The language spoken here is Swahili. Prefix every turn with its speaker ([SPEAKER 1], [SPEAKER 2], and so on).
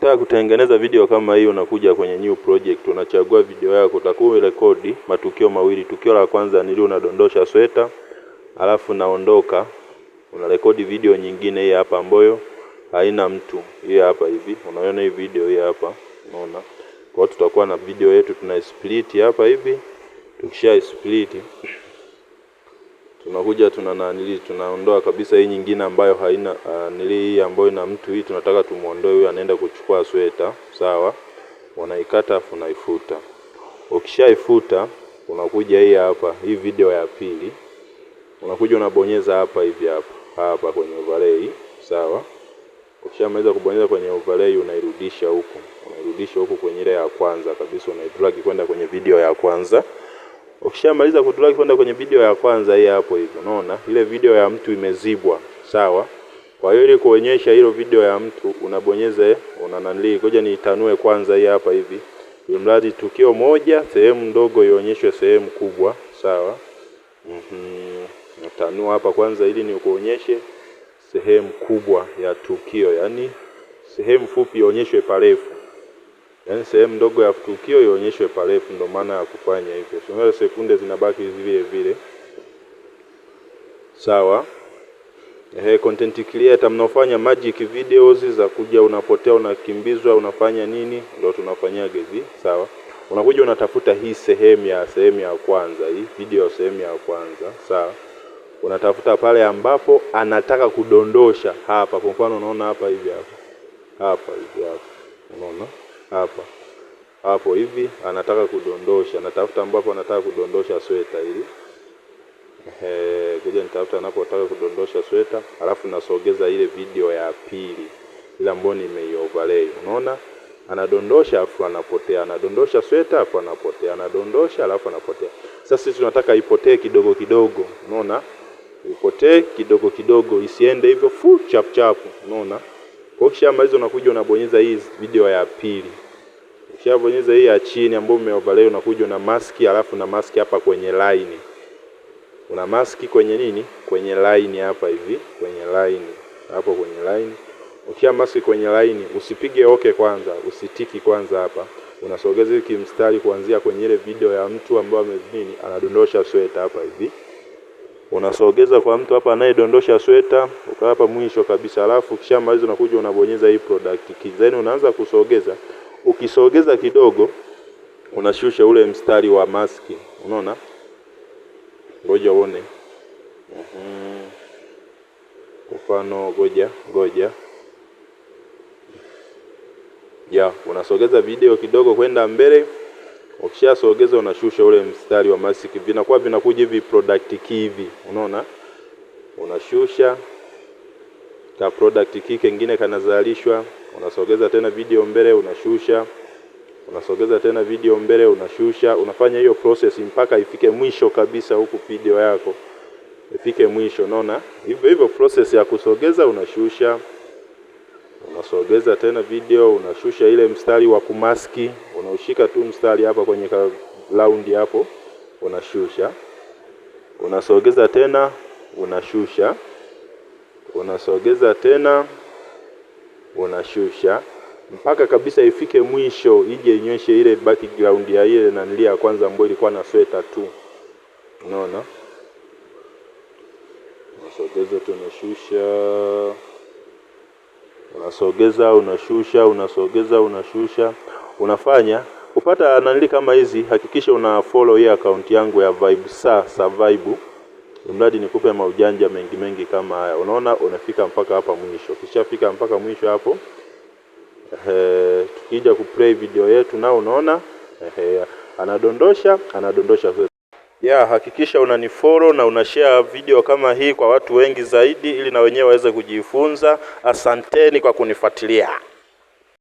[SPEAKER 1] Ukitaka kutengeneza video kama hiyo, unakuja kwenye new project, unachagua video yako, utakuwa rekodi matukio mawili. Tukio la kwanza ni unadondosha sweta, alafu naondoka, unarekodi video nyingine hii hapa ambayo haina mtu. Hii hapa hivi, unaona hii video hii hapa, unaona. Kwa hiyo tutakuwa na video yetu tuna split hapa hivi. Tukisha split, tunakuja tunaondoa kabisa hii nyingine ambayo haina hii ambayo ina mtu. Hii tunataka tumuondoe, huyu anaenda kuchukua sweta, sawa? Unaikata afu unaifuta. Ukishaifuta, unakuja hii hapa, hii video ya pili. Unakuja unabonyeza hapa hivi hapa kwenye overlay, sawa? Ukishamaliza kubonyeza kwenye overlay, unairudisha huku kwenye ile ya kwanza kabisa, unaidrag kwenda kwenye video ya kwanza. Ukishamaliza kudrag kwenda kwenye video ya kwanza hii hapo hivi, unaona ile video ya mtu imezibwa, sawa? Kwa hiyo ili kuonyesha hilo video ya mtu, unabonyeza ngoja niitanue kwanza hii hapa hivi. Mradi tukio moja sehemu ndogo ionyeshwe sehemu kubwa, sawa? Natanua hapa kwanza ili nikuonyeshe sehemu kubwa ya tukio, yani sehemu fupi ionyeshwe parefu. Yani sehemu ndogo ya tukio ionyeshwe parefu, ndio maana ya kufanya hivyo. Sio sekunde zinabaki vile vile. Sawa? Content creator mnaofanya magic videos za kuja unapotea, unakimbizwa, unafanya nini? Ndio tunafanyaga hivi, sawa? Unakuja unatafuta hii sehemu ya kwanza, hii video sehemu ya kwanza, sawa? Unatafuta pale ambapo anataka kudondosha hapa. Kwa mfano unaona hapa hivi hapa hivi. Unaona? Hapo hivi anataka kudondosha, natafuta ambapo anataka kudondosha sweta hili. Kuja nitafuta anapotaka kudondosha sweta, alafu nasogeza ile video ya pili, ile ambayo nimeioverlay. Unaona? Anadondosha alafu anapotea, anadondosha sweta alafu anapotea, anadondosha alafu anapotea. Sasa sisi tunataka ipotee kidogo kidogo, unaona? Ipotee kidogo kidogo, isiende hivyo full chap. Unaona? Kwa ukishamaliza unakuja unabonyeza hii video ya pili. Ukishabonyeza hii ya chini ambayo umeoverlay, unakuja una mask, alafu na mask hapa kwenye line. Una mask kwenye nini? Kwenye line hapa hivi, kwenye line. Hapo kwenye line. Ukisha mask kwenye line, usipige okay kwanza, usitiki kwanza hapa. Unasogeza hiki mstari kuanzia kwenye ile video ya mtu ambaye anadondosha sweta hapa hivi. Unasogeza kwa mtu hapa anayedondosha sweta, uka hapa mwisho kabisa. Alafu ukishamaliza unakuja unabonyeza hii product key. Then unaanza kusogeza. Ukisogeza kidogo, unashusha ule mstari wa maski. Unaona? Ngoja uone. Mfano ngoja. Unasogeza video kidogo kwenda mbele. Ukishasogeza unashusha ule mstari wa maski. Vinakuja hivi product key hivi. Unaona? Unashusha ka product key kingine kanazalishwa. Unasogeza tena video mbele, unashusha. Unasogeza tena video mbele, unashusha. Unafanya hiyo process mpaka ifike mwisho kabisa huku video yako. Ifike mwisho, unaona? Hivyo process ya kusogeza, unashusha. Unasogeza tena video, unashusha ile mstari wa kumaski. Unaushika tu mstari hapa kwenye round hapo, unashusha. Unasogeza tena, unashusha. Unasogeza tena, unashusha mpaka kabisa ifike mwisho, ije inyoshe ile background ya ile na nilia ya kwanza ambayo ilikuwa na sweta tu. Unaona? Unasogeza tu, unashusha. Unasogeza, unashusha, unasogeza, unashusha. Unafanya kupata nanili kama hizi. Hakikisha una follow hii account yangu ya Vibe Vibe. Mradi nikupe maujanja mengi kama haya. Unaona, unafika mpaka hapa mwisho. Ukishafika mpaka mwisho hapo, tukija kuplay video yetu na unaona anadondosha. Hakikisha unanifollow na unashare video kama hii kwa watu wengi zaidi, ili na wenyewe waweze kujifunza. Asanteni kwa kunifuatilia.